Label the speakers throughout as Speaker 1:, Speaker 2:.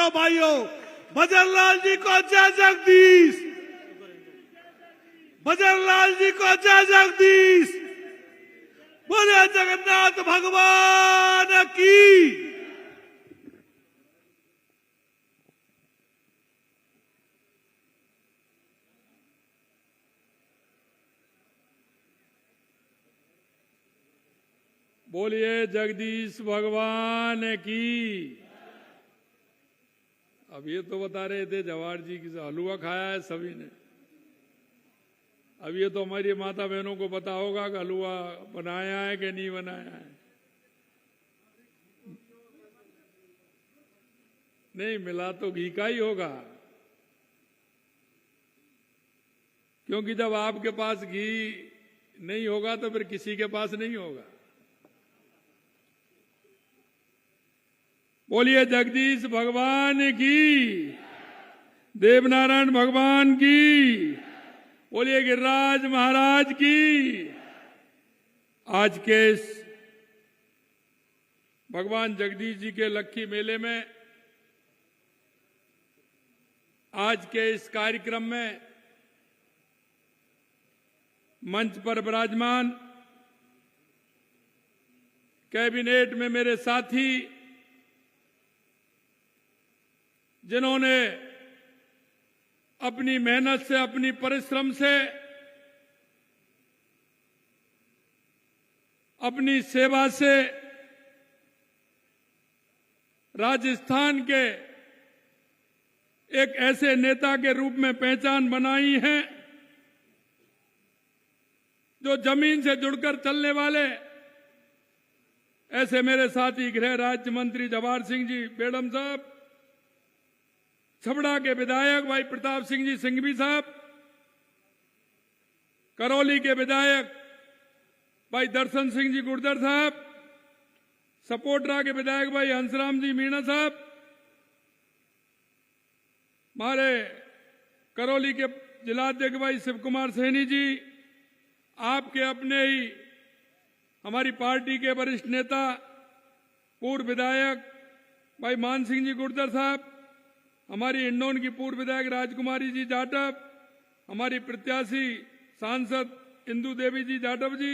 Speaker 1: बोलो भाइयों, भजनलाल जी को जय जगदीश, भजनलाल जी को जय जगदीश, बोले जगन्नाथ भगवान की।
Speaker 2: बोलिए जगदीश भगवान की। अब ये तो बता रहे थे जवाहर जी की हलवा खाया है सभी ने। अब ये तो हमारी माता बहनों को पता होगा कि हलवा बनाया है कि नहीं बनाया है। नहीं मिला तो घी का ही होगा, क्योंकि जब आपके पास घी नहीं होगा तो फिर किसी के पास नहीं होगा। बोलिए जगदीश भगवान की, देवनारायण भगवान की, बोलिए गिरिराज महाराज की। आज के इस भगवान जगदीश जी के लक्खी मेले में, आज के इस कार्यक्रम में मंच पर विराजमान कैबिनेट में मेरे साथी, जिन्होंने अपनी मेहनत से, अपनी परिश्रम से, अपनी सेवा से राजस्थान के एक ऐसे नेता के रूप में पहचान बनाई है जो जमीन से जुड़कर चलने वाले। ऐसे मेरे साथी गृह राज्य मंत्री जवाहर सिंह जी बेड़म साहब, छबड़ा के विधायक भाई प्रताप सिंह जी सिंघवी साहब, करौली के विधायक भाई दर्शन सिंह जी गुर्जर साहब, सपोटरा के विधायक भाई हंसराम जी मीणा साहब, हमारे करौली के जिलाध्यक्ष भाई शिव कुमार सैनी जी, आपके अपने ही हमारी पार्टी के वरिष्ठ नेता पूर्व विधायक भाई मान सिंह जी गुर्जर साहब, हमारी हिंडौन की पूर्व विधायक राजकुमारी जी जाटव, हमारी प्रत्याशी सांसद इंदू देवी जी जाटव जी,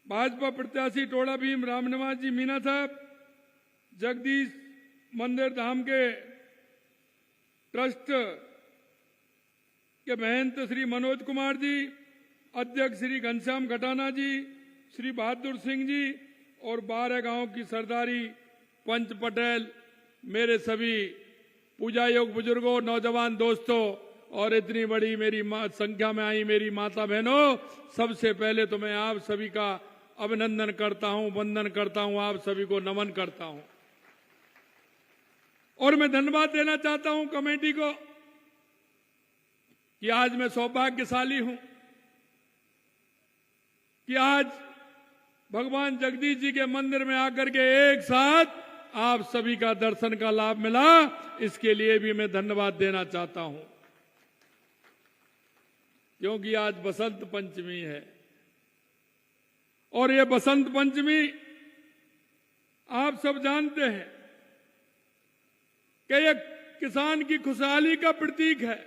Speaker 2: भाजपा प्रत्याशी टोड़ा भीम रामनिवास जी मीना साहब, जगदीश मंदिर धाम के ट्रस्ट के महंत श्री मनोज कुमार जी, अध्यक्ष श्री घनश्याम खटाना जी, श्री बहादुर सिंह जी और 12 गांव की सरदारी पंच पटेल, मेरे सभी पूजा योग बुजुर्गों, नौजवान दोस्तों और इतनी बड़ी मेरी संख्या में आई मेरी माता बहनों, सबसे पहले तो मैं आप सभी का अभिनंदन करता हूं, वंदन करता हूं, आप सभी को नमन करता हूं। और मैं धन्यवाद देना चाहता हूं कमेटी को कि आज मैं सौभाग्यशाली हूं कि आज भगवान जगदीश जी के मंदिर में आकर के एक साथ आप सभी का दर्शन का लाभ मिला। इसके लिए भी मैं धन्यवाद देना चाहता हूं, क्योंकि आज बसंत पंचमी है और ये बसंत पंचमी आप सब जानते हैं कि ये किसान की खुशहाली का प्रतीक है।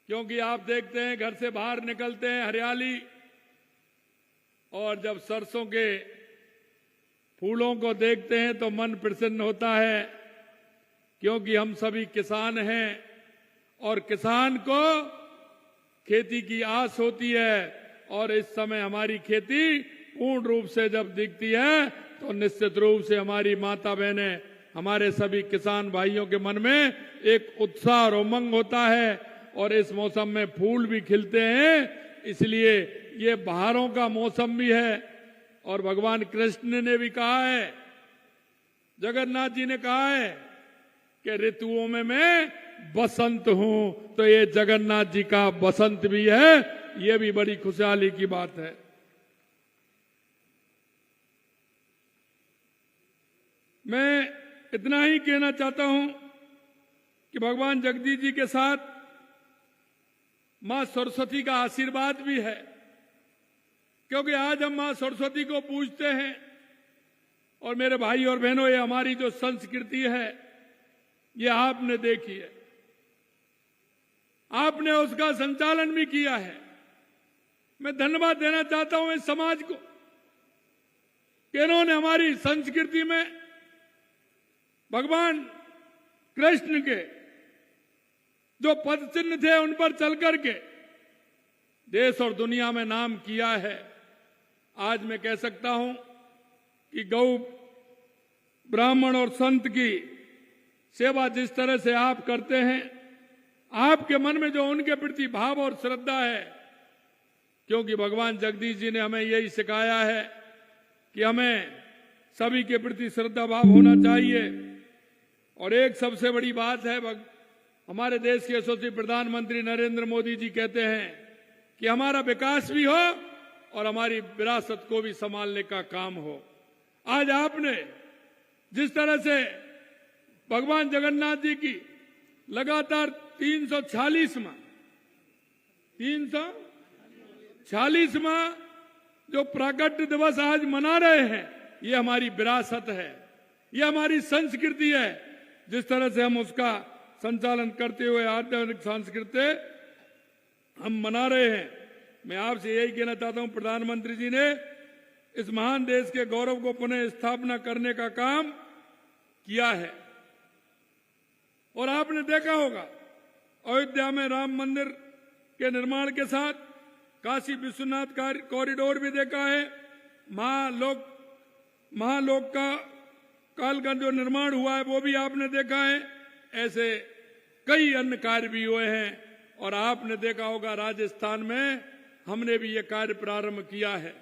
Speaker 2: क्योंकि आप देखते हैं घर से बाहर निकलते हैं हरियाली, और जब सरसों के फूलों को देखते हैं तो मन प्रसन्न होता है, क्योंकि हम सभी किसान हैं और किसान को खेती की आस होती है। और इस समय हमारी खेती पूर्ण रूप से जब दिखती है तो निश्चित रूप से हमारी माता बहनें, हमारे सभी किसान भाइयों के मन में एक उत्साह और उमंग होता है। और इस मौसम में फूल भी खिलते हैं, इसलिए ये बहारों का मौसम भी है। और भगवान कृष्ण ने भी कहा है, जगन्नाथ जी ने कहा है कि ऋतुओं में मैं बसंत हूं, तो ये जगन्नाथ जी का बसंत भी है। ये भी बड़ी खुशहाली की बात है। मैं इतना ही कहना चाहता हूं कि भगवान जगदीश जी के साथ मां सरस्वती का आशीर्वाद भी है, क्योंकि आज हम मां सरस्वती को पूजते हैं और मेरे भाई और बहनों, ये हमारी जो संस्कृति है, ये आपने देखी है, आपने उसका संचालन भी किया है। मैं धन्यवाद देना चाहता हूं इस समाज को कि इन्होंने हमारी संस्कृति में भगवान कृष्ण के जो पद चिन्ह थे उन पर चल करके देश और दुनिया में नाम किया है। आज मैं कह सकता हूं कि गौ, ब्राह्मण और संत की सेवा जिस तरह से आप करते हैं, आपके मन में जो उनके प्रति भाव और श्रद्धा है, क्योंकि भगवान जगदीश जी ने हमें यही सिखाया है कि हमें सभी के प्रति श्रद्धा भाव होना चाहिए। और एक सबसे बड़ी बात है, हमारे देश के यशस्वी प्रधानमंत्री नरेंद्र मोदी जी कहते हैं कि हमारा विकास भी हो और हमारी विरासत को भी संभालने का काम हो। आज आपने जिस तरह से भगवान जगन्नाथ जी की लगातार 346वां जो प्राकट्य दिवस आज मना रहे हैं, ये हमारी विरासत है, ये हमारी संस्कृति है। जिस तरह से हम उसका संचालन करते हुए आध्यात्मिक सांस्कृतिक हम मना रहे हैं, मैं आपसे यही कहना चाहता हूं, प्रधानमंत्री जी ने इस महान देश के गौरव को पुनः स्थापना करने का काम किया है। और आपने देखा होगा, अयोध्या में राम मंदिर के निर्माण के साथ काशी विश्वनाथ कॉरिडोर भी देखा है, महालोक काल का जो निर्माण हुआ है वो भी आपने देखा है। ऐसे कई अन्य कार्य भी हुए हैं। और आपने देखा होगा राजस्थान में हमने भी ये कार्य प्रारंभ किया है,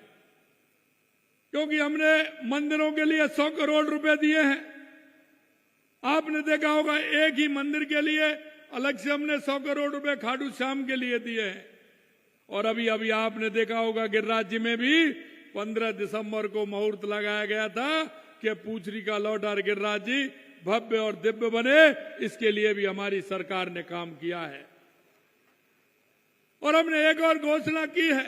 Speaker 2: क्योंकि हमने मंदिरों के लिए 100 करोड़ रुपए दिए हैं। आपने देखा होगा एक ही मंदिर के लिए अलग से हमने 100 करोड़ रुपए खाटू श्याम के लिए दिए हैं। और अभी आपने देखा होगा गिरिराज जी में भी 15 दिसंबर को मुहूर्त लगाया गया था कि पूछरी का लौटार गिरिराज जी भव्य और दिव्य बने। इसके लिए भी हमारी सरकार ने काम किया है। और हमने एक और घोषणा की है,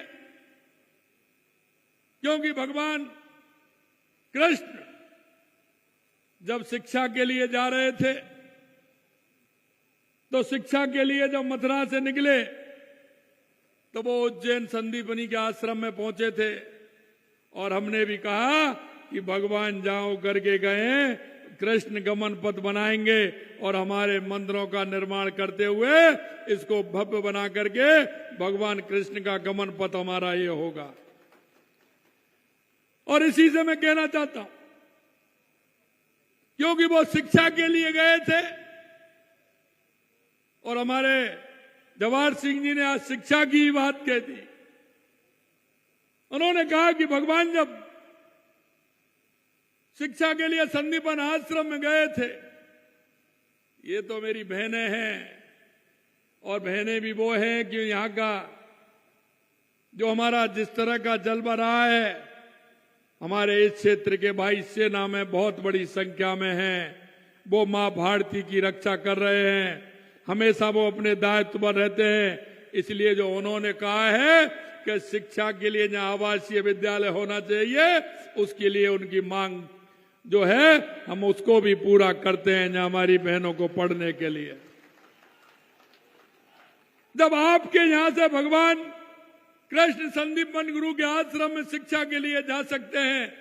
Speaker 2: क्योंकि भगवान कृष्ण जब शिक्षा के लिए जा रहे थे, तो शिक्षा के लिए जब मथुरा से निकले तो वो उज्जैन संदीपनी के आश्रम में पहुंचे थे। और हमने भी कहा कि भगवान जाओ करके गए, कृष्ण गमन पथ बनाएंगे और हमारे मंदिरों का निर्माण करते हुए इसको भव्य बना करके भगवान कृष्ण का गमन पथ हमारा ये होगा। और इसी से मैं कहना चाहता हूं, क्योंकि वो शिक्षा के लिए गए थे और हमारे जवाहर सिंह जी ने आज शिक्षा की ही बात कह दी। उन्होंने कहा कि भगवान जब शिक्षा के लिए संदीपन आश्रम में गए थे, ये तो मेरी बहनें हैं और बहनें भी वो हैं कि यहां का जो हमारा जिस तरह का जलवा रहा है, हमारे इस क्षेत्र के भाई सेना में बहुत बड़ी संख्या में हैं। वो मां भारती की रक्षा कर रहे हैं, हमेशा वो अपने दायित्व पर रहते हैं। इसलिए जो उन्होंने कहा है कि शिक्षा के लिए जहां आवासीय विद्यालय होना चाहिए, उसके लिए उनकी मांग जो है हम उसको भी पूरा करते हैं, जहां हमारी बहनों को पढ़ने के लिए। जब आपके यहां से भगवान कृष्ण संदीपन गुरु के आश्रम में शिक्षा के लिए जा सकते हैं,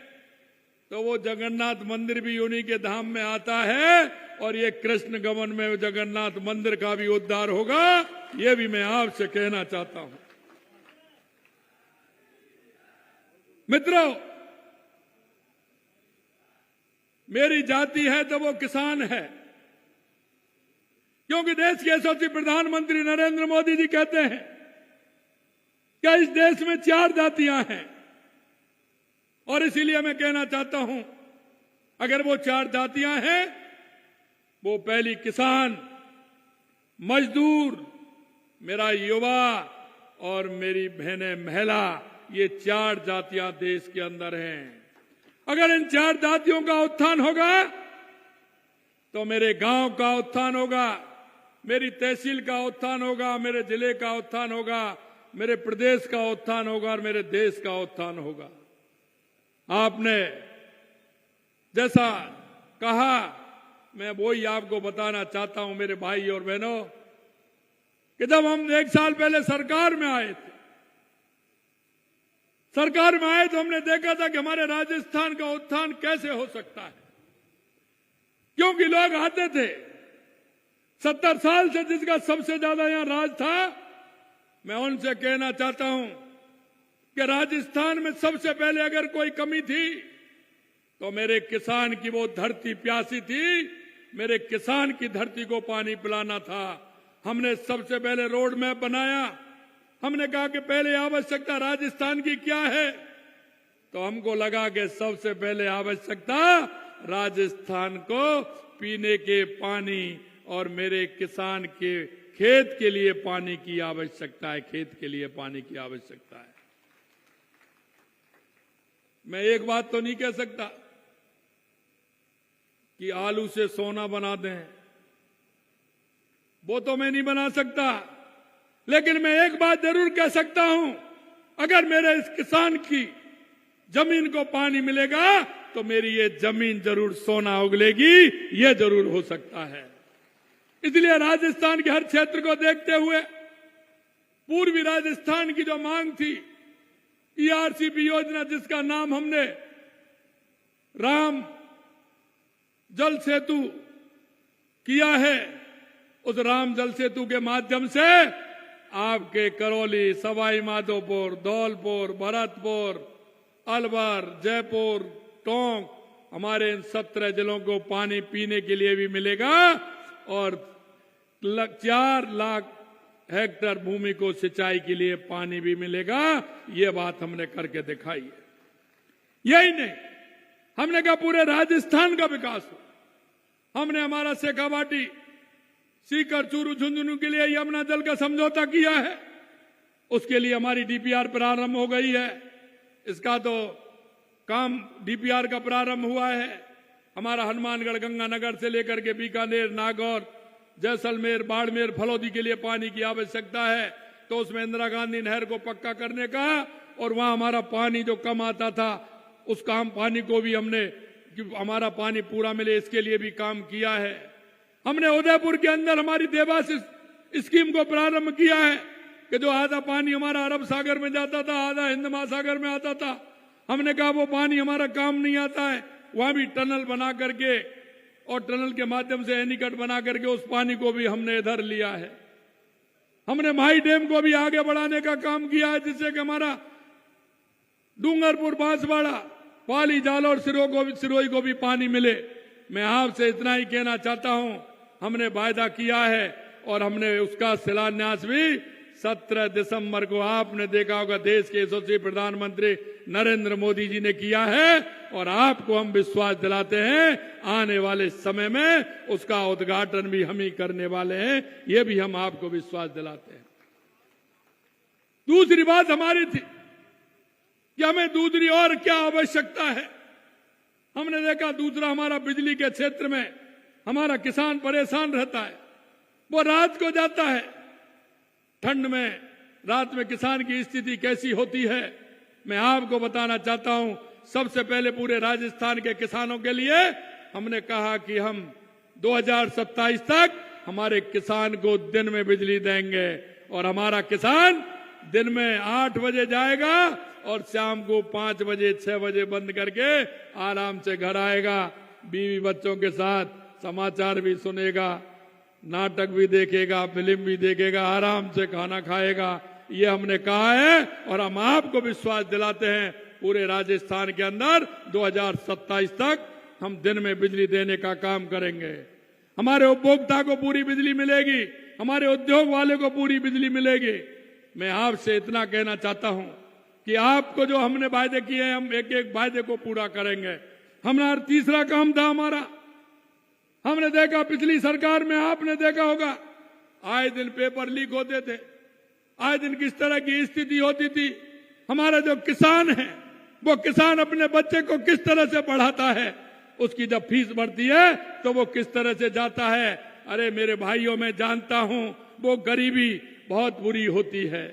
Speaker 2: तो वो जगन्नाथ मंदिर भी उन्हीं के धाम में आता है। और ये कृष्ण गमन में जगन्नाथ मंदिर का भी उद्धार होगा, ये भी मैं आपसे कहना चाहता हूं। मित्रों, मेरी जाति है तो वो किसान है, क्योंकि देश के यशस्वी प्रधानमंत्री नरेंद्र मोदी जी कहते हैं कि इस देश में 4 जातियां हैं। और इसीलिए मैं कहना चाहता हूं, अगर वो 4 जातियां हैं, वो पहली किसान, मजदूर, मेरा युवा और मेरी बहनें महिला, ये 4 जातियां देश के अंदर हैं। अगर इन 4 जातियों का उत्थान होगा तो मेरे गांव का उत्थान होगा, मेरी तहसील का उत्थान होगा, मेरे जिले का उत्थान होगा, मेरे प्रदेश का उत्थान होगा और मेरे देश का उत्थान होगा। आपने जैसा कहा, मैं वही आपको बताना चाहता हूं मेरे भाई और बहनों, कि जब हम 1 साल पहले सरकार में आए थे, तो हमने देखा था कि हमारे राजस्थान का उत्थान कैसे हो सकता है। क्योंकि लोग आते थे, 70 साल से जिसका सबसे ज्यादा यहां राज था, मैं उनसे कहना चाहता हूं कि राजस्थान में सबसे पहले अगर कोई कमी थी तो मेरे किसान की वो धरती प्यासी थी, मेरे किसान की धरती को पानी पिलाना था। हमने सबसे पहले रोड मैप बनाया। हमने कहा कि पहले आवश्यकता राजस्थान की क्या है, तो हमको लगा कि सबसे पहले आवश्यकता राजस्थान को पीने के पानी और मेरे किसान के खेत के लिए पानी की आवश्यकता है, खेत के लिए पानी की आवश्यकता है। मैं एक बात तो नहीं कह सकता कि आलू से सोना बना दें, वो तो मैं नहीं बना सकता, लेकिन मैं एक बात जरूर कह सकता हूं, अगर मेरे इस किसान की जमीन को पानी मिलेगा तो मेरी ये जमीन जरूर सोना उगलेगी, ये जरूर हो सकता है। इसलिए राजस्थान के हर क्षेत्र को देखते हुए पूर्वी राजस्थान की जो मांग थी, ईआरसीपी योजना, जिसका नाम हमने राम जल सेतु किया है, उस राम जल सेतु के माध्यम से आपके करौली, सवाई माधोपुर, धौलपुर, भरतपुर, अलवर, जयपुर, टोंक, हमारे इन 17 जिलों को पानी पीने के लिए भी मिलेगा और 4 लाख हेक्टेयर भूमि को सिंचाई के लिए पानी भी मिलेगा। ये बात हमने करके दिखाई है। यही नहीं, हमने कहा पूरे राजस्थान का विकास हो। हमने हमारा शेखावाटी, सीकर, चूरू, झुंझुनू के लिए यमुना जल का समझौता किया है। उसके लिए हमारी डीपीआर प्रारंभ हो गई है। इसका तो काम डीपीआर का प्रारंभ हुआ है। हमारा हनुमानगढ़, गंगानगर से लेकर के बीकानेर, नागौर, जैसलमेर, बाड़मेर, फलौदी के लिए पानी की आवश्यकता है, तो उसमें इंदिरा गांधी नहर को पक्का करने का, और वहां हमारा पानी जो कम आता था उस काम पानी को भी हमने, हमारा पानी पूरा मिले, इसके लिए भी काम किया है। हमने उदयपुर के अंदर हमारी देवास स्कीम को प्रारंभ किया है कि जो आधा पानी हमारा अरब सागर में जाता था, आधा हिंद महासागर में आता था, हमने कहा वो पानी हमारा काम नहीं आता है, वहां भी टनल बना करके और टनल के माध्यम से एनीकट बना करके उस पानी को भी हमने इधर लिया है। हमने माही डैम को भी आगे बढ़ाने का काम किया है, जिससे कि हमारा डूंगरपुर, बांसवाड़ा, पाली, जालौर, सिरोही को भी पानी मिले। मैं आपसे इतना ही कहना चाहता हूं, हमने वायदा किया है और हमने उसका शिलान्यास भी 17 दिसंबर को, आपने देखा होगा, देश के यशस्वी प्रधानमंत्री नरेंद्र मोदी जी ने किया है, और आपको हम विश्वास दिलाते हैं आने वाले समय में उसका उद्घाटन भी हम ही करने वाले हैं। ये भी हम आपको विश्वास दिलाते हैं। दूसरी बात हमारी थी कि हमें दूसरी और क्या आवश्यकता है। हमने देखा दूसरा, हमारा बिजली के क्षेत्र में हमारा किसान परेशान रहता है। वो रात को जाता है, ठंड में रात में किसान की स्थिति कैसी होती है, मैं आपको बताना चाहता हूं। सबसे पहले पूरे राजस्थान के किसानों के लिए हमने कहा कि हम 2027 तक हमारे किसान को दिन में बिजली देंगे, और हमारा किसान दिन में 8 बजे जाएगा और शाम को 5 बजे 6 बजे बंद करके आराम से घर आएगा, बीवी बच्चों के साथ समाचार भी सुनेगा, नाटक भी देखेगा, फिल्म भी देखेगा, आराम से खाना खाएगा। ये हमने कहा है और हम आपको विश्वास दिलाते हैं पूरे राजस्थान के अंदर 2027 तक हम दिन में बिजली देने का काम करेंगे। हमारे उपभोक्ता को पूरी बिजली मिलेगी, हमारे उद्योग वाले को पूरी बिजली मिलेगी। मैं आपसे इतना कहना चाहता हूं कि आपको जो हमने वायदे किए हैं, हम एक एक वायदे को पूरा करेंगे। हमारा तीसरा काम था हमारा, हमने देखा पिछली सरकार में, आपने देखा होगा, आए दिन पेपर लीक होते थे, आए दिन किस तरह की स्थिति होती थी। हमारा जो किसान है, वो किसान अपने बच्चे को किस तरह से पढ़ाता है, उसकी जब फीस बढ़ती है तो वो किस तरह से जाता है। अरे मेरे भाइयों, मैं जानता हूं वो गरीबी बहुत बुरी होती है।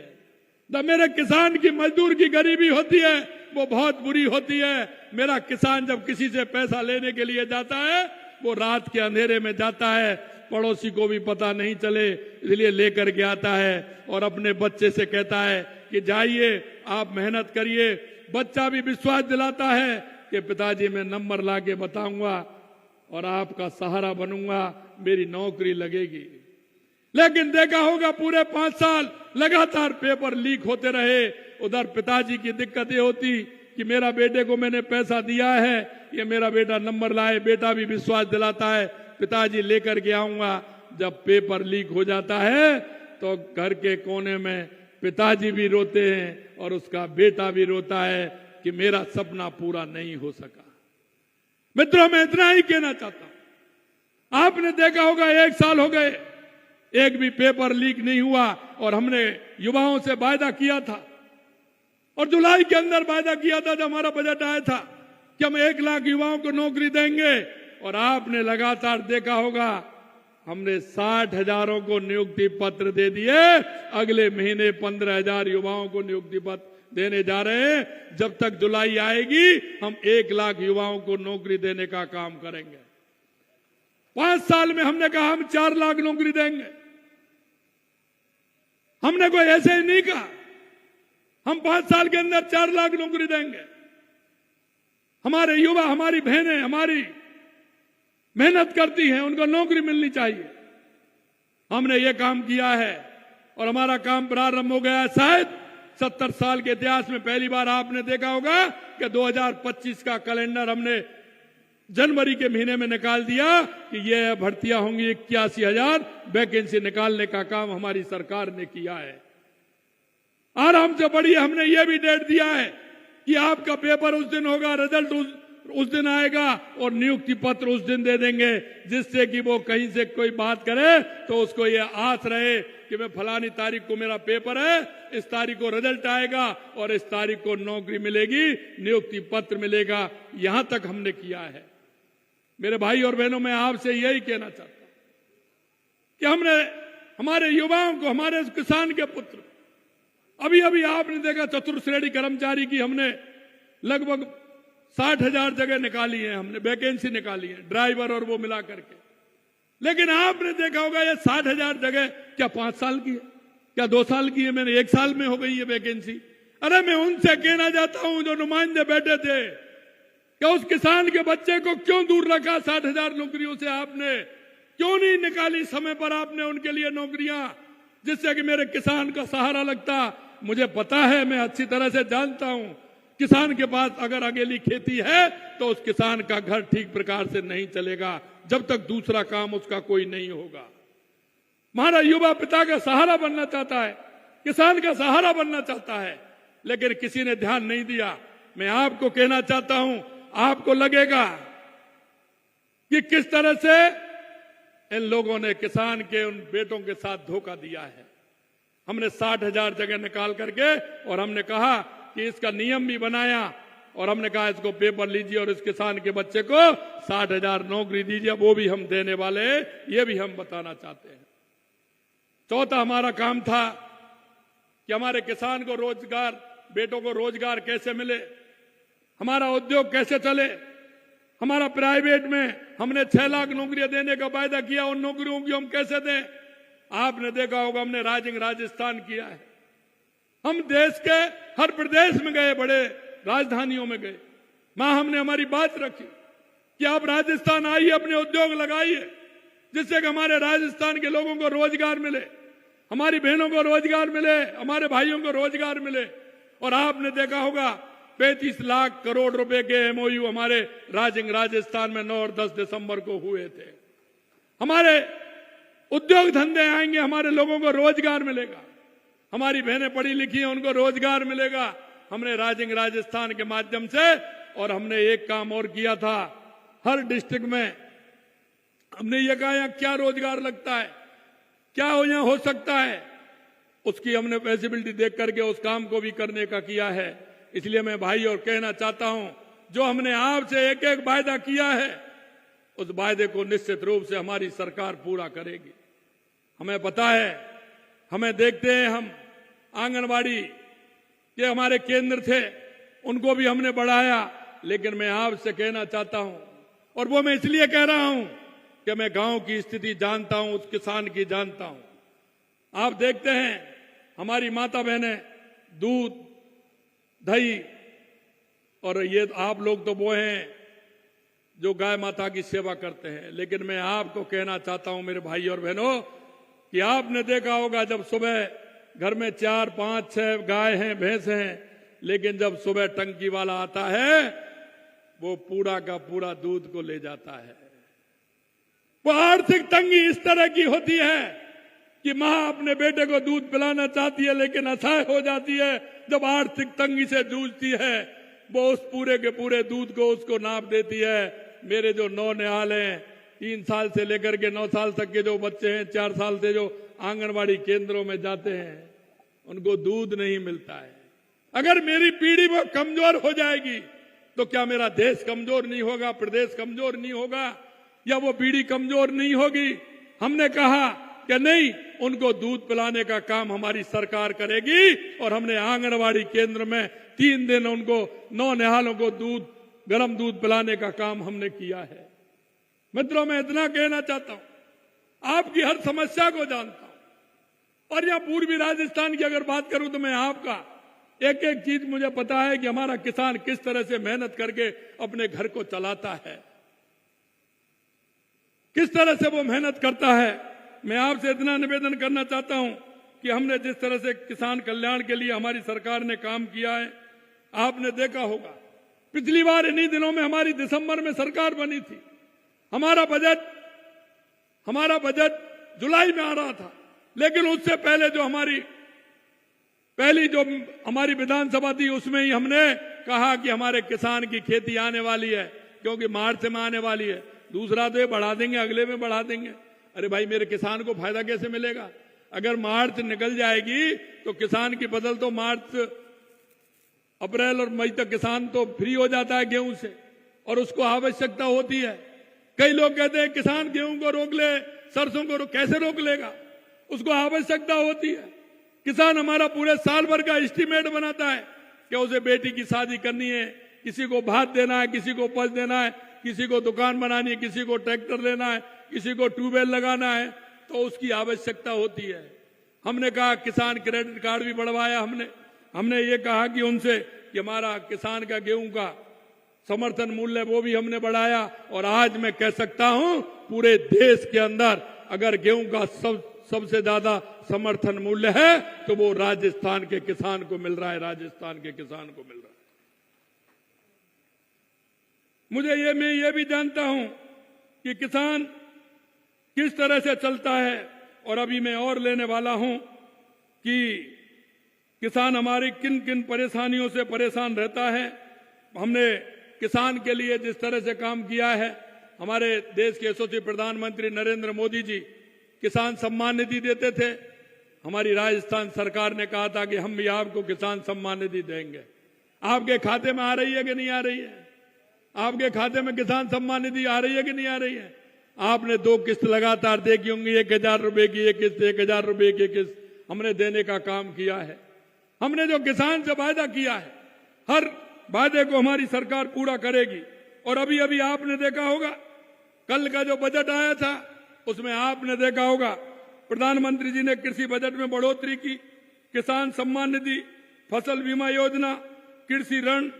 Speaker 2: जब मेरे किसान की, मजदूर की गरीबी होती है वो बहुत बुरी होती है। मेरा किसान जब किसी से पैसा लेने के लिए जाता है, वो रात के अंधेरे में जाता है, पड़ोसी को भी पता नहीं चले, इसलिए लेकर के आता है और अपने बच्चे से कहता है कि जाइए आप मेहनत करिए। बच्चा भी विश्वास दिलाता है कि पिताजी मैं नंबर लाके बताऊंगा और आपका सहारा बनूंगा, मेरी नौकरी लगेगी। लेकिन देखा होगा पूरे 5 साल लगातार पेपर लीक होते रहे। उधर पिताजी की दिक्कत ये होती कि मेरा बेटे को मैंने पैसा दिया है, ये मेरा बेटा नंबर लाए। बेटा भी विश्वास दिलाता है पिताजी लेकर के आऊंगा। जब पेपर लीक हो जाता है तो घर के कोने में पिताजी भी रोते हैं और उसका बेटा भी रोता है कि मेरा सपना पूरा नहीं हो सका। मित्रों, मैं इतना ही कहना चाहता हूं, आपने देखा होगा 1 साल हो गए, एक भी पेपर लीक नहीं हुआ और हमने युवाओं से वायदा किया था और जुलाई के अंदर वायदा किया था, जब हमारा बजट आया था, कि हम 1 लाख युवाओं को नौकरी देंगे। और आपने लगातार देखा होगा हमने 60,000 को नियुक्ति पत्र दे दिए। अगले महीने 15,000 युवाओं को नियुक्ति पत्र देने जा रहे हैं। जब तक जुलाई आएगी हम 1 लाख युवाओं को नौकरी देने का काम करेंगे। 5 साल में हमने कहा हम 4 लाख नौकरी देंगे। हमने कोई ऐसे ही नहीं कहा, हम 5 साल के अंदर 4 लाख नौकरी देंगे। हमारे युवा, हमारी बहनें, हमारी मेहनत करती हैं, उनको नौकरी मिलनी चाहिए। हमने ये काम किया है और हमारा काम प्रारंभ हो गया है। शायद 70 साल के इतिहास में पहली बार आपने देखा होगा कि 2025 का कैलेंडर हमने जनवरी के महीने में निकाल दिया कि ये भर्तियां होंगी। 81,000 वैकेंसी निकालने का काम हमारी सरकार ने किया है। आराम से पढ़िए, हमने ये भी डेट दिया है कि आपका पेपर उस दिन होगा, रिजल्ट उस दिन आएगा और नियुक्ति पत्र उस दिन दे देंगे, जिससे कि वो कहीं से कोई बात करे तो उसको ये आस रहे कि मैं फलानी तारीख को मेरा पेपर है, इस तारीख को रिजल्ट आएगा और इस तारीख को नौकरी मिलेगी, नियुक्ति पत्र मिलेगा। यहां तक हमने किया है। मेरे भाई और बहनों, मैं आपसे यही कहना चाहता हूं कि हमने हमारे युवाओं को, हमारे किसान के पुत्र, अभी अभी आपने देखा चतुर्श्रेणी कर्मचारी की हमने लगभग 60,000 जगह निकाली है, हमने वैकेंसी निकाली है, ड्राइवर और वो मिला करके। लेकिन आपने देखा होगा ये 60,000 जगह क्या 5 साल की है, क्या 2 साल की है? मैंने 1 साल में हो गई है वैकेंसी। अरे मैं उनसे कहना चाहता हूं जो नुमाइंदे बैठे थे, क्या उस किसान के बच्चे को क्यों दूर रखा? 60,000 नौकरियों से आपने क्यों नहीं निकाली समय पर आपने उनके लिए नौकरियां, जिससे कि मेरे किसान का सहारा लगता। मुझे पता है, मैं अच्छी तरह से जानता हूं, किसान के पास अगर अकेली खेती है तो उस किसान का घर ठीक प्रकार से नहीं चलेगा जब तक दूसरा काम उसका कोई नहीं होगा। हमारा युवा पिता का सहारा बनना चाहता है, किसान का सहारा बनना चाहता है, लेकिन किसी ने ध्यान नहीं दिया। मैं आपको कहना चाहता हूं, आपको लगेगा कि किस तरह से इन लोगों ने किसान के उन बेटों के साथ धोखा दिया है। हमने 60,000 जगह निकाल करके और हमने कहा कि इसका नियम भी बनाया और हमने कहा इसको पेपर लीजिए और इस किसान के बच्चे को 60,000 नौकरी दीजिए। वो भी हम देने वाले हैं, ये भी हम बताना चाहते हैं। चौथा हमारा काम था कि हमारे किसान को रोजगार, बेटों को रोजगार कैसे मिले, हमारा उद्योग कैसे चले। हमारा प्राइवेट में हमने 6 लाख नौकरियां देने का वायदा किया, उन नौकरियों की हम कैसे दें? आपने देखा होगा हमने राइजिंग राजस्थान किया है। हम देश के हर प्रदेश में गए, बड़े राजधानियों में गए, वहां हमने हमारी बात रखी कि आप राजस्थान आइए, अपने उद्योग लगाइए, जिससे कि हमारे राजस्थान के लोगों को रोजगार मिले, हमारी बहनों को रोजगार मिले, हमारे भाइयों को रोजगार मिले। और आपने देखा होगा 35 लाख करोड़ रुपए के एमओयू हमारे राइजिंग राजस्थान में 9 और 10 दिसंबर को हुए थे। हमारे उद्योग धंधे आएंगे, हमारे लोगों को रोजगार मिलेगा, हमारी बहनें पढ़ी लिखी हैं, उनको रोजगार मिलेगा। हमने राइजिंग राजस्थान के माध्यम से, और हमने एक काम और किया था, हर डिस्ट्रिक्ट में हमने ये कहा यहां क्या रोजगार लगता है, क्या यहां हो सकता है, उसकी हमने फैसिलिटी देख करके उस काम को भी करने का किया है। इसलिए मैं भाई और कहना चाहता हूं, जो हमने आपसे एक एक वायदा किया है, उस वायदे को निश्चित रूप से हमारी सरकार पूरा करेगी। हमें पता है, हमें देखते हैं, हम आंगनबाड़ी के हमारे केंद्र थे, उनको भी हमने बढ़ाया। लेकिन मैं आपसे कहना चाहता हूं, और वो मैं इसलिए कह रहा हूं कि मैं गांव की स्थिति जानता हूं, उस किसान की जानता हूं। आप देखते हैं हमारी माता बहनें दूध, दही, और ये आप लोग तो वो हैं जो गाय माता की सेवा करते हैं। लेकिन मैं आपको कहना चाहता हूं मेरे भाई और बहनों कि आपने देखा होगा जब सुबह घर में 4, 5, 6 गाय हैं, भैंस हैं, लेकिन जब सुबह टंकी वाला आता है वो पूरा का पूरा दूध को ले जाता है। वो आर्थिक तंगी इस तरह की होती है कि मां अपने बेटे को दूध पिलाना चाहती है, लेकिन असहाय हो जाती है जब आर्थिक तंगी से जूझती है। वो उस पूरे के पूरे दूध को उसको नाप देती है। मेरे जो नौनिहाल हैं, 3 साल से लेकर के 9 साल तक के जो बच्चे हैं, 4 साल से जो आंगनवाड़ी केंद्रों में जाते हैं, उनको दूध नहीं मिलता है। अगर मेरी पीढ़ी वो कमजोर हो जाएगी तो क्या मेरा देश कमजोर नहीं होगा, प्रदेश कमजोर नहीं होगा, या वो पीढ़ी कमजोर नहीं होगी? हमने कहा कि नहीं, उनको दूध पिलाने का काम हमारी सरकार करेगी, और हमने आंगनवाड़ी केंद्र में 3 दिन उनको नौनिहालों को दूध, गर्म दूध पिलाने का काम हमने किया है। मित्रों, मैं इतना कहना चाहता हूं, आपकी हर समस्या को जानता हूं, और यहां पूर्वी राजस्थान की अगर बात करूं तो मैं आपका एक एक चीज मुझे पता है कि हमारा किसान किस तरह से मेहनत करके अपने घर को चलाता है, किस तरह से वो मेहनत करता है। मैं आपसे इतना निवेदन करना चाहता हूं कि हमने जिस तरह से किसान कल्याण के लिए हमारी सरकार ने काम किया है, आपने देखा होगा पिछली बार इन्हीं दिनों में हमारी दिसंबर में सरकार बनी थी। हमारा बजट जुलाई में आ रहा था, लेकिन उससे पहले जो हमारी पहली जो हमारी विधानसभा थी उसमें ही हमने कहा कि हमारे किसान की खेती आने वाली है, क्योंकि मार्च में आने वाली है। दूसरा तो ये बढ़ा देंगे, अगले में बढ़ा देंगे। अरे भाई, मेरे किसान को फायदा कैसे मिलेगा? अगर मार्च निकल जाएगी तो किसान की फसल तो मार्च, अप्रैल और मई तक किसान तो फ्री हो जाता है गेहूं से, और उसको आवश्यकता होती है। कई लोग कहते हैं किसान गेहूं को रोक ले, सरसों को कैसे रोक लेगा? उसको आवश्यकता होती है। किसान हमारा पूरे साल भर का एस्टीमेट बनाता है कि उसे बेटी की शादी करनी है, किसी को भात देना है, किसी को उपज देना है, किसी को दुकान बनानी है, किसी को ट्रैक्टर लेना है, किसी को ट्यूबवेल लगाना है, तो उसकी आवश्यकता होती है। हमने कहा किसान क्रेडिट कार्ड भी बढ़वाया। हमने ये कहा कि उनसे कि हमारा किसान का गेहूं का समर्थन मूल्य वो भी हमने बढ़ाया। और आज मैं कह सकता हूं पूरे देश के अंदर अगर गेहूं का सबसे ज्यादा समर्थन मूल्य है तो वो राजस्थान के किसान को मिल रहा है, राजस्थान के किसान को मिल रहा है। मैं ये भी जानता हूं कि किसान किस तरह से चलता है, और अभी मैं और लेने वाला हूं कि किसान हमारी किन किन परेशानियों से परेशान रहता है। हमने किसान के लिए जिस तरह से काम किया है, हमारे देश के यशस्वी प्रधानमंत्री नरेंद्र मोदी जी किसान सम्मान निधि देते थे। हमारी राजस्थान सरकार ने कहा था कि हम भी आपको किसान सम्मान निधि देंगे। आपके खाते में आ रही है कि नहीं आ रही है? आपके खाते में किसान सम्मान निधि आ रही है कि नहीं आ रही है? आपने 2 किस्त लगातार देखी होंगी, 1000 रुपए की एक किस्त, 1000 रुपए की किस्त हमने देने का काम किया है। हमने जो किसान से वायदा किया है, हर वायदे को हमारी सरकार पूरा करेगी। और अभी अभी आपने देखा होगा कल का जो बजट आया था, उसमें आपने देखा होगा प्रधानमंत्री जी ने कृषि बजट में बढ़ोतरी की। किसान सम्मान निधि, फसल बीमा योजना, कृषि ऋण,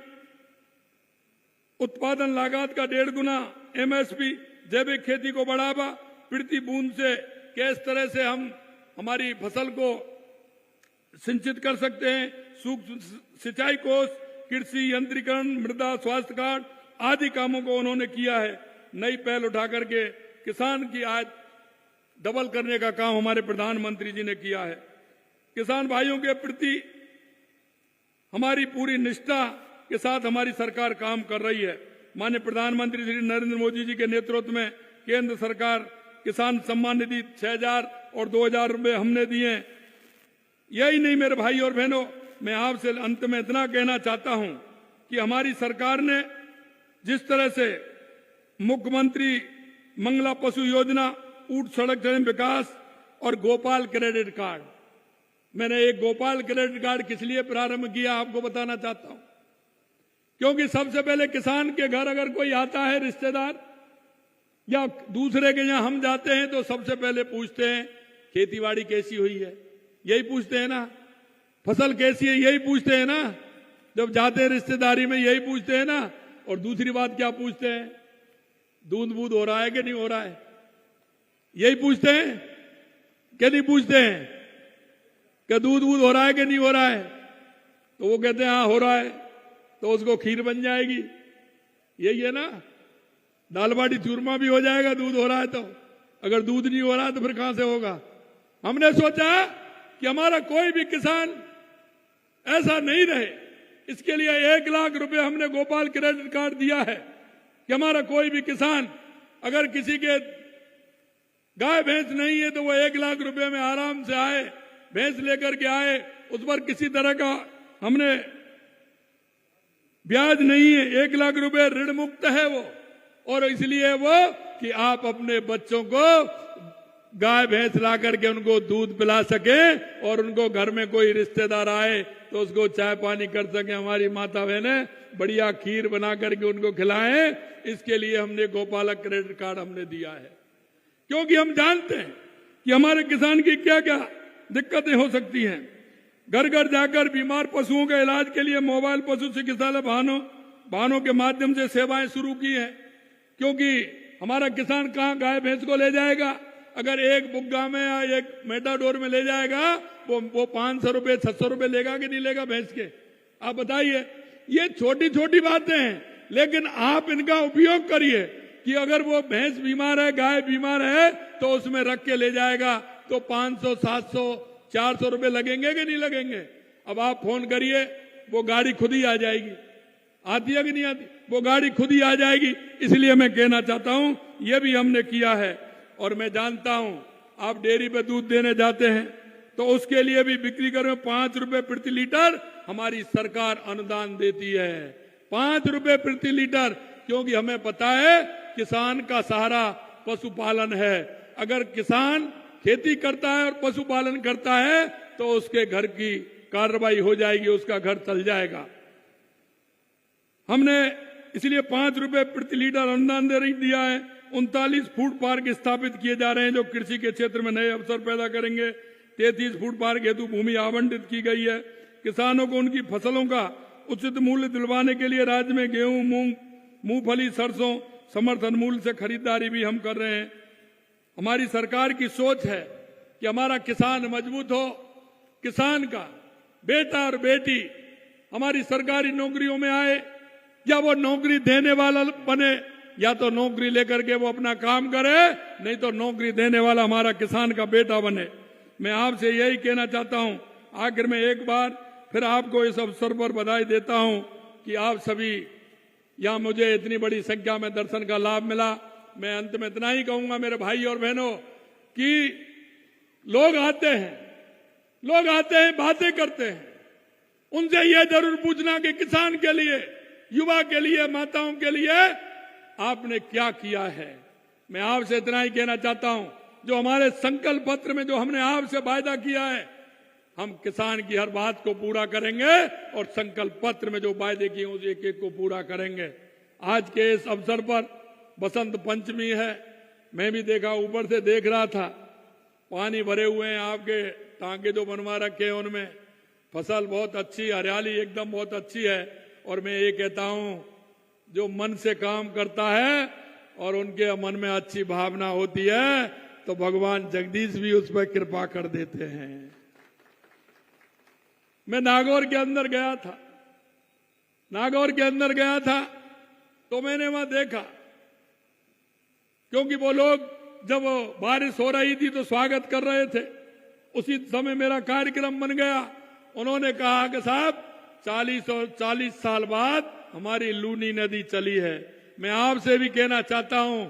Speaker 2: उत्पादन लागत का 1.5 गुना, MSP, जैविक खेती को बढ़ावा, प्रति बूंद से किस तरह से हम हमारी फसल को सिंचित कर सकते हैं, सूक्ष्म सिंचाई कोष, कृषि यंत्रीकरण, मृदा स्वास्थ्य कार्ड आदि कामों को उन्होंने किया है। नई पहल उठा करके किसान की आय डबल करने का काम हमारे प्रधानमंत्री जी ने किया है। किसान भाइयों के प्रति हमारी पूरी निष्ठा के साथ हमारी सरकार काम कर रही है। माननीय प्रधानमंत्री श्री नरेंद्र मोदी जी के नेतृत्व में केंद्र सरकार किसान सम्मान निधि 6000 और 2000 रुपए हमने दिए। यही नहीं मेरे भाई और बहनों, मैं आपसे अंत में इतना कहना चाहता हूं कि हमारी सरकार ने जिस तरह से मुख्यमंत्री मंगला पशु योजना, ऊंट सड़क विकास और गोपाल क्रेडिट कार्ड, मैंने एक गोपाल क्रेडिट कार्ड किस लिए प्रारंभ किया आपको बताना चाहता हूं। क्योंकि सबसे पहले किसान के घर अगर कोई आता है रिश्तेदार या दूसरे के यहां हम जाते हैं तो सबसे पहले पूछते हैं खेतीबाड़ी कैसी हुई है, यही पूछते हैं ना। फसल कैसी है, यही पूछते हैं ना। जब जाते हैं रिश्तेदारी में यही पूछते हैं ना। और दूसरी बात क्या पूछते हैं, दूध बूध हो रहा है कि नहीं हो रहा है, यही पूछते हैं कि नहीं पूछते हैं कि दूध बूध हो रहा है कि नहीं हो रहा है। तो वो कहते हैं हाँ हो रहा है, तो उसको खीर बन जाएगी, यही है ना। दाल बाटी चूरमा भी हो जाएगा दूध हो रहा है तो। अगर दूध नहीं हो रहा तो फिर कहां से होगा। हमने सोचा कि हमारा कोई भी किसान ऐसा नहीं रहे, इसके लिए 1 लाख रुपए हमने गोपाल क्रेडिट कार्ड दिया है कि हमारा कोई भी किसान अगर किसी के गाय भैंस नहीं है तो वो 1 लाख रुपए में आराम से आए, भैंस लेकर के आए, उस पर किसी तरह का हमने ब्याज नहीं है, 1 लाख रुपए ऋण मुक्त है वो। और इसलिए वो कि आप अपने बच्चों को गाय भैंस ला करके उनको दूध पिला सके और उनको घर में कोई रिश्तेदार आए तो उसको चाय पानी कर सके, हमारी माता बहनें बढ़िया खीर बना करके उनको खिलाएं। इसके लिए हमने गोपालक क्रेडिट कार्ड हमने दिया है, क्योंकि हम जानते हैं कि हमारे किसान की क्या क्या दिक्कतें हो सकती हैं। घर घर जाकर बीमार पशुओं के इलाज के लिए मोबाइल पशु चिकित्सालय वाहनों के माध्यम से सेवाएं शुरू की हैं, क्योंकि हमारा किसान कहां गाय भैंस को ले जाएगा। अगर एक बुग्गा में या एक मेटाडोर में ले जाएगा वो 500 रुपए 600 रुपए लेगा कि नहीं लेगा भैंस के, आप बताइए। ये छोटी छोटी बातें हैं, लेकिन आप इनका उपयोग करिए कि अगर वो भैंस बीमार है, गाय बीमार है तो उसमें रख के ले जाएगा तो 500 700 400 रुपए लगेंगे कि नहीं लगेंगे। अब आप फोन करिए, वो गाड़ी खुद ही आ जाएगी। आती है कि नहीं आती, वो गाड़ी खुद ही आ जाएगी। इसलिए मैं कहना चाहता हूं ये भी हमने किया है। और मैं जानता हूं आप डेयरी पे दूध देने जाते हैं तो उसके लिए भी बिक्री कर 5 रुपए प्रति लीटर हमारी सरकार अनुदान देती है, 5 रुपए प्रति लीटर, क्योंकि हमें पता है किसान का सहारा पशुपालन है। अगर किसान खेती करता है और पशुपालन करता है तो उसके घर की कार्रवाई हो जाएगी, उसका घर चल जाएगा। हमने इसलिए 5 रुपए प्रति लीटर अनुदान दिया है। 39 फूड पार्क स्थापित किए जा रहे हैं जो कृषि के क्षेत्र में नए अवसर पैदा करेंगे। 33 फूड पार्क हेतु भूमि आवंटित की गई है। किसानों को उनकी फसलों का उचित मूल्य दिलवाने के लिए राज्य में गेहूं, मूंग, मूंगफली, सरसों समर्थन मूल्य से खरीदारी भी हम कर रहे हैं। हमारी सरकार की सोच है कि हमारा किसान मजबूत हो, किसान का बेटा और बेटी हमारी सरकारी नौकरियों में आए, या वो नौकरी देने वाला बने, या तो नौकरी लेकर के वो अपना काम करे, नहीं तो नौकरी देने वाला हमारा किसान का बेटा बने। मैं आपसे यही कहना चाहता हूं। आखिर में एक बार फिर आपको इस अवसर पर बधाई देता हूं कि आप सभी यहां मुझे इतनी बड़ी संख्या में दर्शन का लाभ मिला। मैं अंत में इतना ही कहूंगा मेरे भाई और बहनों कि लोग आते हैं बातें करते हैं, उनसे यह जरूर पूछना कि किसान के लिए, युवा के लिए, माताओं के लिए आपने क्या किया है। मैं आपसे इतना ही कहना चाहता हूं, जो हमारे संकल्प पत्र में जो हमने आपसे वायदा किया है, हम किसान की हर बात को पूरा करेंगे और संकल्प पत्र में जो वायदे किए उस एक एक को पूरा करेंगे। आज के इस अवसर पर बसंत पंचमी है, मैं भी देखा, ऊपर से देख रहा था, पानी भरे हुए हैं, आपके टांके जो बनवा रखे हैं उनमें फसल बहुत अच्छी, हरियाली एकदम बहुत अच्छी है। और मैं ये कहता हूं जो मन से काम करता है और उनके मन में अच्छी भावना होती है तो भगवान जगदीश भी उस पर कृपा कर देते हैं। मैं नागौर के अंदर गया था तो मैंने वहां देखा, क्योंकि वो लोग जब बारिश हो रही थी तो स्वागत कर रहे थे, उसी समय मेरा कार्यक्रम बन गया। उन्होंने कहा कि साहब 40 साल बाद हमारी लूनी नदी चली है। मैं आपसे भी कहना चाहता हूं,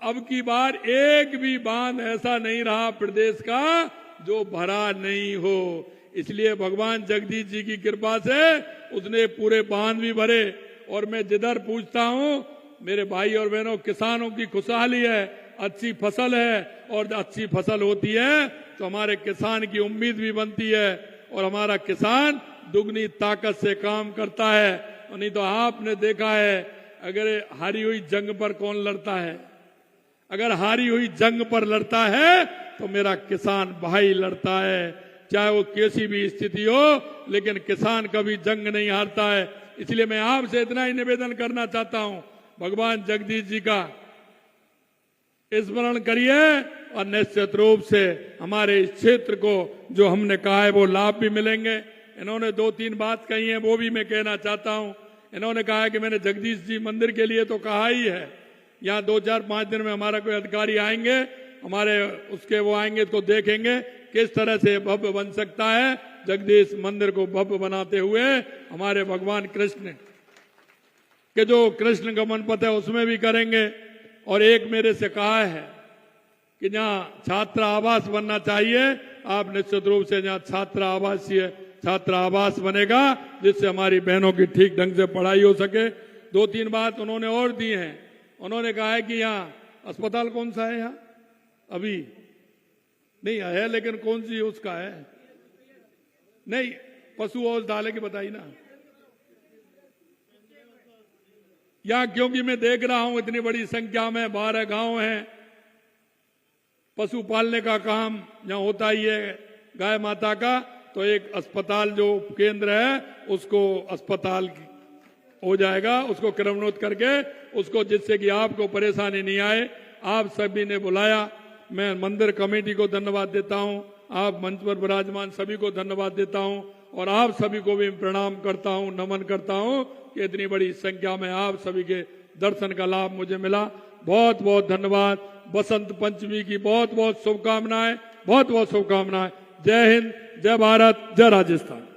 Speaker 2: अब की बार एक भी बांध ऐसा नहीं रहा प्रदेश का जो भरा नहीं हो। इसलिए भगवान जगदीश जी की कृपा से उसने पूरे बांध भी भरे। और मैं जिधर पूछता हूं, मेरे भाई और बहनों, किसानों की खुशहाली है, अच्छी फसल है, और अच्छी फसल होती है तो हमारे किसान की उम्मीद भी बनती है और हमारा किसान दुगनी ताकत से काम करता है। और नहीं तो आपने देखा है अगर हारी हुई जंग पर कौन लड़ता है, अगर हारी हुई जंग पर लड़ता है तो मेरा किसान भाई लड़ता है, चाहे वो कैसी भी स्थिति हो, लेकिन किसान कभी जंग नहीं हारता है। इसलिए मैं आपसे इतना ही निवेदन करना चाहता हूं, भगवान जगदीश जी का स्मरण करिए और निश्चित रूप से हमारे इस क्षेत्र को जो हमने कहा है वो लाभ भी मिलेंगे। इन्होंने 2-3 बात कही है, वो भी मैं कहना चाहता हूं। इन्होंने कहा है कि मैंने जगदीश जी मंदिर के लिए तो कहा ही है, यहाँ 2-4-5 दिन में हमारा कोई अधिकारी आएंगे, हमारे उसके वो आएंगे तो देखेंगे किस तरह से भव्य बन सकता है। जगदीश मंदिर को भव्य बनाते हुए हमारे भगवान कृष्ण के जो कृष्ण गमन पथ है उसमें भी करेंगे। और एक मेरे से कहा है कि जहाँ छात्र आवास बनना चाहिए, आप निश्चित रूप से जहाँ छात्र आवास बनेगा जिससे हमारी बहनों की ठीक ढंग से पढ़ाई हो सके। 2-3 बात उन्होंने और दी हैं। उन्होंने कहा है कि यहाँ अस्पताल कौन सा है, यहाँ अभी नहीं है, लेकिन कौन सी उसका है, नहीं पशु औषधालय की बताई ना, या क्योंकि मैं देख रहा हूं इतनी बड़ी संख्या में 12 गांव हैं, पशु पालने का काम जहां होता ही है गाय माता का, तो एक अस्पताल जो केंद्र है उसको अस्पताल हो जाएगा, उसको क्रमोन्नत करके उसको, जिससे कि आपको परेशानी नहीं आए। आप सभी ने बुलाया, मैं मंदिर कमेटी को धन्यवाद देता हूं, आप मंच पर विराजमान सभी को धन्यवाद देता हूं और आप सभी को भी प्रणाम करता हूं, नमन करता हूं कि इतनी बड़ी संख्या में आप सभी के दर्शन का लाभ मुझे मिला। बहुत बहुत धन्यवाद। बसंत पंचमी की बहुत बहुत शुभकामनाएं, बहुत बहुत शुभकामनाएं। जय हिंद, जय भारत, जय राजस्थान।